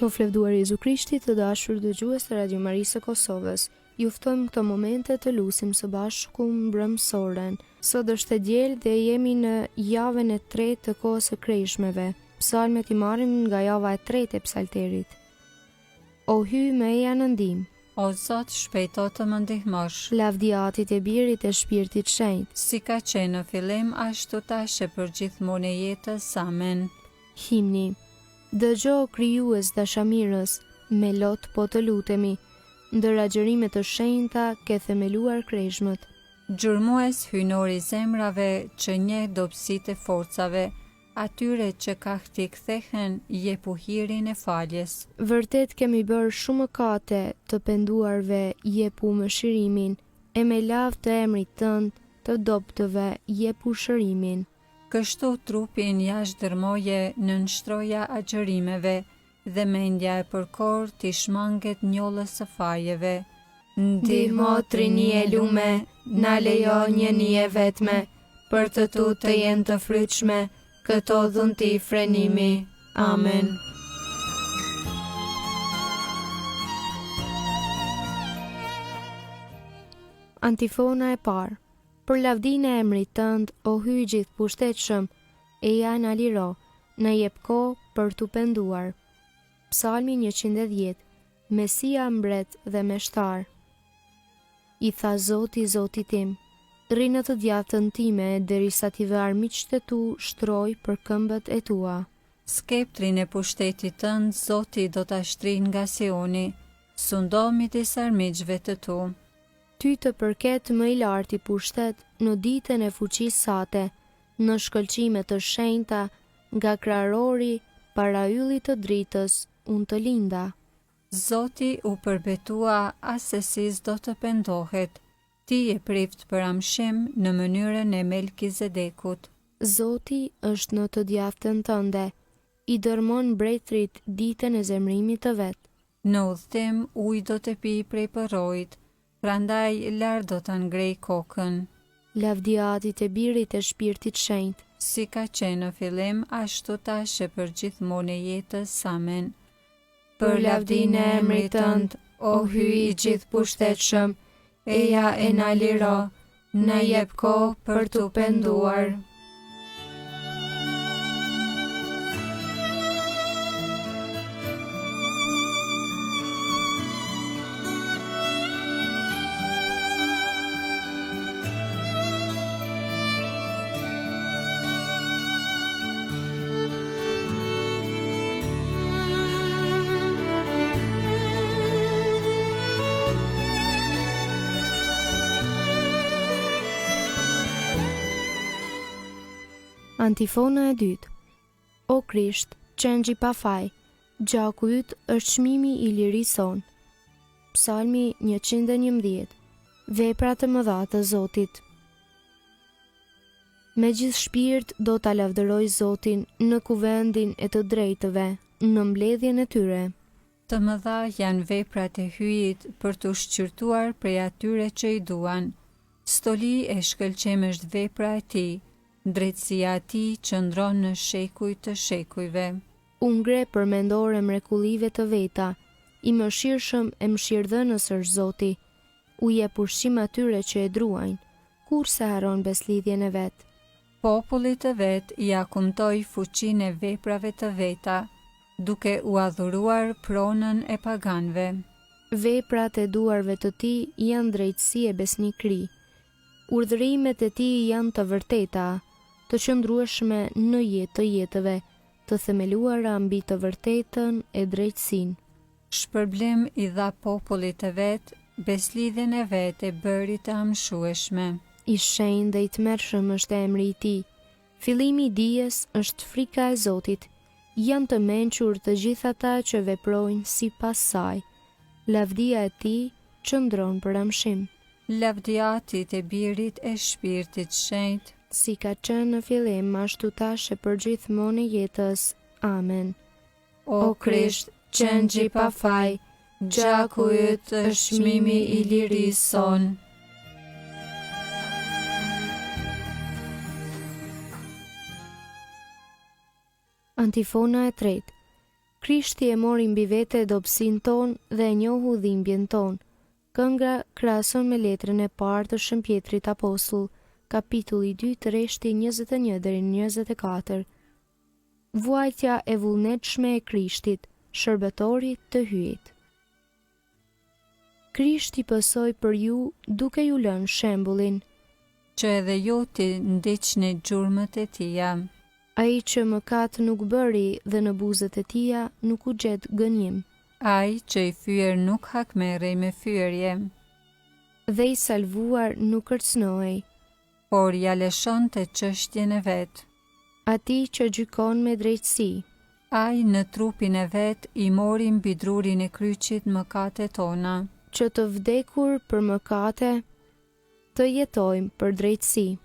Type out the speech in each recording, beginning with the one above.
Qoftë lavdruar Jezu Krishti, të dashur dëgjues të Radio Marisë së Kosovës. Ju ftojmë këto momente të lusim së bashku mbrëmsoren. Sot është e diel dhe jemi në javën e tretë të kohës së krejshmeve. Psalmet i marrim nga java e tretë e psalterit. O hy meja në ndihmë. O Zot, shpejto të më ndihmosh. Lavdia Atit e Birit e Shpirtit Shenjtë. Si ka qenë në fillim, ashtu tash e për gjithmonë e jetës. Amen. Himni. Dëgjo krijues dashamirës, me lot po të lutemi, ndër agjërime të shenjta ke themeluar krejshmët. Gjurmues hynori zemrave që njeh dobësitë e forcave, atyre që ka hti kthehen jepu hirin e faljes. Vërtet kemi bërë shumë mëkate, të penduarve jepu mëshirimin, e me lavë të emrit tënd, të dobëtëve jepu shërimin. Kështu trupin jashtë dërmoje në nshtroja agjërimeve, dhe mendja e përkor t'i shmanget njollës së fajeve. Ndihmo Trinie lume, na lejo një nije vetme, për të tu të jenë të fryqme, këto dhun ti frenimi. Amen. Antifona e parë. Për lavdinë e emrit tënd, o hyj gjithë pushtetshëm, eja na liro, na jep kohë për t'u penduar. Psalmi 110. Mesia mbret dhe meshtar. I tha Zoti Zotit tim, rri në të djathtën time derisa t'i vë armiqtë e tu shtroj për këmbët e tua. Skeptrin e pushtetit tënd Zoti do ta shtrin nga Sioni, sundo midis armiqve të tu. Ty të përket më i larti pushtet në ditën e fuqisë sate, në shkëlqime të shenjta, nga krarori para yllit të dritës, unë të linda. Zoti u përbetua as se si s'do të pendohet, ti e prift për amshim në mënyrën e Melkizedekut. Zoti është në të djathtën tënde, i dërmon mbretërit ditën e zemrimit të vet. Në udhtim ujë do të pi prej përrojit, prandaj lar do ta ngrej kokën. Lavdia Atit e Birit e Shpirtit Shenjtë. Si ka qenë në fillim, ashtu tash e për gjithmonë e jetës. Amen. Për lavdinë e emrit tënd, o hyj i gjithë pushtetshëm, eja e na liro, na jep kohë për t'u penduar. Antifona e dytë. O Krisht, qengji pa faj, gjaku yt është çmimi i lirisë son. Psalmi 111. Vepra të mëdha të Zotit. Me gjithë shpirt do ta lavdëroj Zotin në kuvendin e të drejtëve, në mbledhjen e tyre. Të mëdha janë veprat e hyjit për t'u shqyrtuar prej atyre që i duan. Stoli e shkëlqem është vepra e tij. Drejtësia e tij qëndron në shekuj të shekujve. U ngre përmendore mrekullive të veta, i mëshirshëm e mëshirdhënës është Zoti. U jep ushqim atyre që e druajnë, kurse haron beslidhjen e vet. Popullit të vet ja kumtoi fuqinë e veprave të veta, duke u adhuruar pronën e paganëve. Veprat e duarve të tij janë drejtësi e besnikëri. Urdhërimet e tij janë të vërteta, të qëndrueshme në jetë të jetëve, të themeluara mbi të vërtetën e drejtësinë. Shpërblim i dha popullit të vet, beslidhjen e vet e bëri të amshueshme. I shenjtë dhe i tmerrshëm është emri i tij. Fillimi i dijes është frika e Zotit. Janë të mençur të gjithë ata që veprojnë sipas saj. Lavdia e tij qëndron për amshim. Lavdia Atit e Birit e Shpirtit Shenjtë. Si ka qenë në fillim, ashtu tash e për gjithmonë e jetës. Amen. O Krisht, qengji pa faj, gjaku yt është çmimi i lirisë son. Antifona e tretë. Krishti e mori mbi vete dobësinë tonë dhe e njohu dhimbjen tonë. Kënga krahason me letrën e parë të Shën Pjetrit Apostull, kapitulli 2 të rreshti 21 deri në 24. Vuajtja e vullnetshme e Krishtit, shërbëtori të hyjit. Krishti pësoi për ju duke ju lënë shembullin, që edhe ju të ndiqni gjurmët e tija. ai që mëkat nuk bëri dhe në buzët e tia nuk u gjet gënjim. Ai që i fyer nuk hakmerrej me fyerje, Dhe i salvuar nuk kërcnohej. por ja lëshon të çështjen e vet. Ati që gjykon me drejtësi, Ai në trupin e vet i mori mbi drurin e kryqit mëkatet tona, që të vdekur për mëkate, të jetojmë për drejtësi.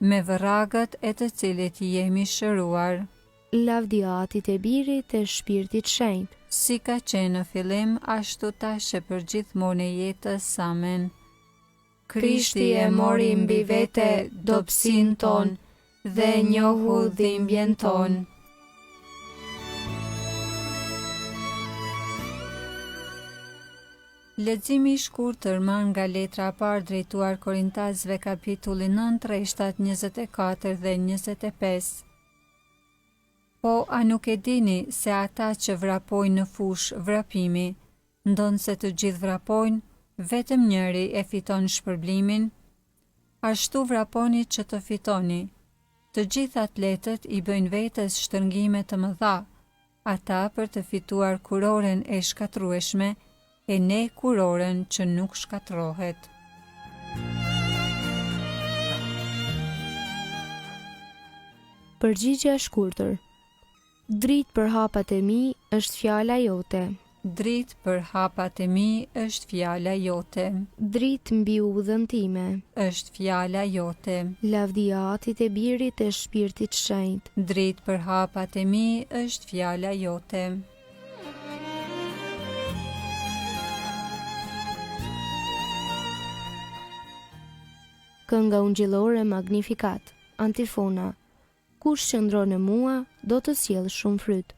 me vërragët e të cilit jemi shëruar, Lavdiatit e Birit e Shpirtit Shenjtë, si ka qenë në fillim, ashtu tash e për gjithmonë e jetës. Amen. Krishti e mori mbi vete dobësinë tonë dhe e njohu dhimbjen tonë. Leximi i shkurtër marrë nga letra e parë drejtuar Korintasëve kapitulli 9 rreshtat 24 dhe 25. Po, a nuk e dini se ata që vrapojnë në fush vrapimi, ndonë se të gjithë vrapojnë, vetëm njëri e fiton shpërblimin? Ashtu vraponi që të fitoni. Të gjithë atletët i bëjnë vetes shtërngime të mëdha, ata për të fituar kuroren e shkatrueshme, e ne kuroren që nuk shkatrohet. Përgjigje e shkurtër. Dritë për hapat e mi është fjala jote. Dritë për hapat e mi është fjala jote, Dritë mbi udhën time. është fjala jote. Lavdiatit e Birit e Shpirtit Shenjtë. Dritë për hapat e mi është fjala jote. Kënga ungjillore Magnificat. Antifona. Kush qëndron në mua, do të sjellë shumë fryt.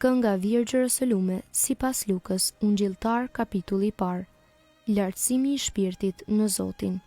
Kënga Virgjërës së Lume, sipas Lukës, ungjilltar kapitulli i parë. Lartësimi i shpirtit në Zotin.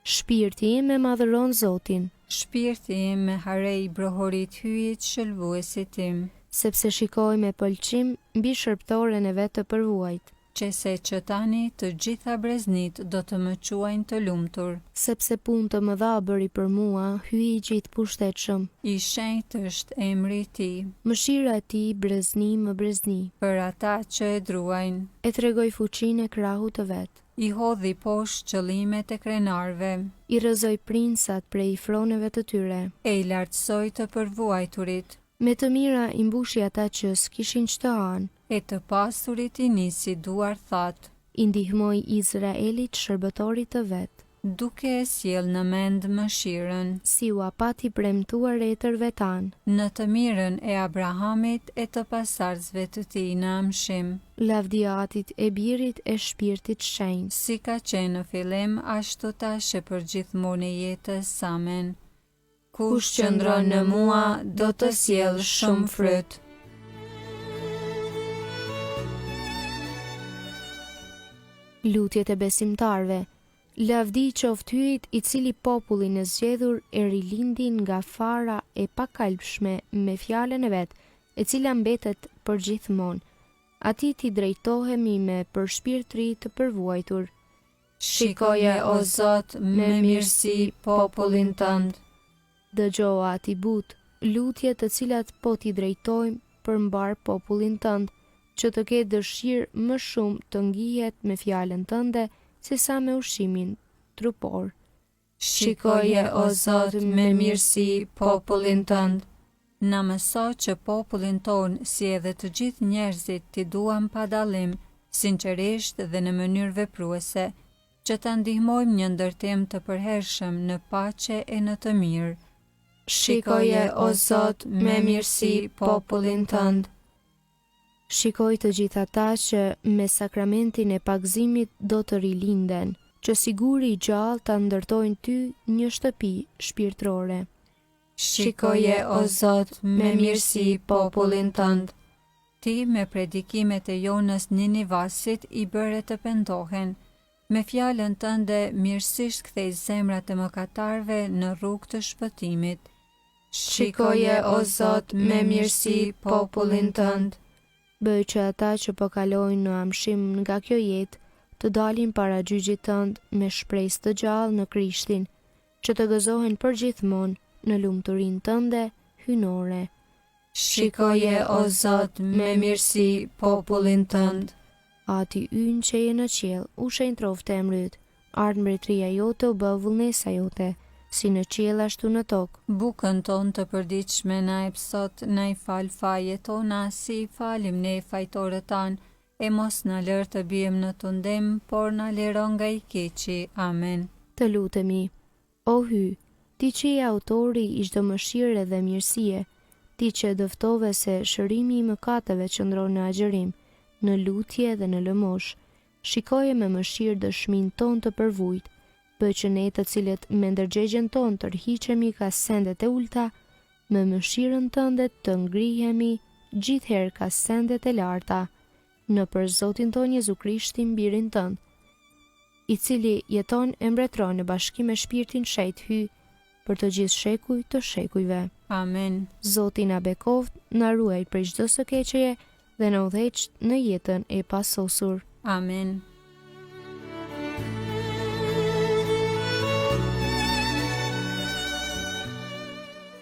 Shpirti im e madhëron Zotin, Shpirti im me harej brohorit hyjit shëlbuesit tim, sepse shikoj me pëlqim mbi shërptoren e vet të përvuajt, që se që tani të gjitha breznit do të më quajnë të lumtur. sepse punë të mëdha bëri për mua, hyi i gjithë pushtetshëm. I shenjtë është emri i tij, Mëshira e tij brezni më brezni, për ata që e druajnë. e tregoj fuqinë e krahut të vet. I hodhi poshtë qëllimet e krenarve, I rrëzoj prinsat prej froneve të tyre. e i lartësoj të përvuajturit, Me të mira i mbushi ata që s'kishin ç'të hanë. e të pasurit i nisi duar thatë, I ndihmoi Izraelit shërbëtorit të vet, duke e sjell në mend mëshirën, si u apati premtuar etërve tanë. në të mirën e Abrahamit e të pasardhësve të tij në amshim, Lavdiatit e Birit e Shpirtit Shenjtë. si ka qenë në fillim, ashtu tash e për gjithmonë e jetës. Amen. Kush qëndron në mua, do të sjell shumë fryt. Lutjet e besimtarve. Lavdi qoftë hyjit i cili popullin e zgjedhur e rilindin nga fara e pakalpshme me fjalën e vet, e cila mbetet për gjithmonë. Ati ti drejtohemi me për shpirtri të përvuajtur. Shikoje o Zot me mirësi popullin tënd. Dëgjoa ati but, lutje të cilat po t'i drejtojmë për mbar popullin tënd, që të ketë dëshirë më shumë të ngihet me fjalën tënde, se sa me ushqimin trupor. Shikoje o Zot me mirësi popullin tënd. Na mëso që popullin ton, si edhe të gjithë njerëzit, t'i duam pa dallim, sinqerisht dhe në mënyrë vepruese, që ta ndihmojmë një ndërtim të përhershëm në paqe e në të mirë. Shikoje o Zot me mirësi popullin tënd. Shikoj të gjithë ata që me sakramentin e pagëzimit do të rilinden, që siguri i gjallë ta ndërtojnë ty një shtëpi shpirtërore. Shikoje o Zot me mirësi popullin tënd. Ti me predikimet e Jonës Ninivasit i bëre të pendohen. Me fjalën tënde mirësisht kthej zemrat e mëkatarëve në rrugë të shpëtimit. Shikoje o Zot me mirësi popullin tënd. Bëj që ata që po kalojnë në amshim nga kjo jetë të dalin para gjyqit tënd me shpresë të gjallë në Krishtin, që të gëzohen përgjithmonë në lumturinë tënde hynore. Shikoje o Zot me mirësi popullin tënd. Ati ynë që je në qiell, u shenjtroft emri yt, ardh mbretëria jote, u bë vullnesa jote, si në qiell ashtu në tokë. Bukën tonë të përditshme na jep sot, na i fal fajet tona, si i falim ne fajtorët tanë, e mos na lër të bijem në tundim, por na liro nga i keqi. Amen. Të lutemi. O Hy, ti që je autori i çdo mëshire dhe mirësie, ti që dëftove se shërimi i mëkateve qëndron në agjërim, në lutje dhe në lëmosh, shikoje me mëshirë dëshmin ton të përvujt, bëj që ne të cilët me ndërgjegjen ton të rhiqemi ka sendet e ulta, me mëshirën tënde të ngrihemi gjithherë ka sendet e larta, në për Zotin ton Jezu Krishtin birin tënd, i cili jeton e mbretëron në bashkim me shpirtin shenjtë Hy, për të gjithë shekuj të shekujve. Amen. Zoti na bekoft, na ruaj prej çdo së keqeje dhe na udhëheq në jetën e pasosur. Amen.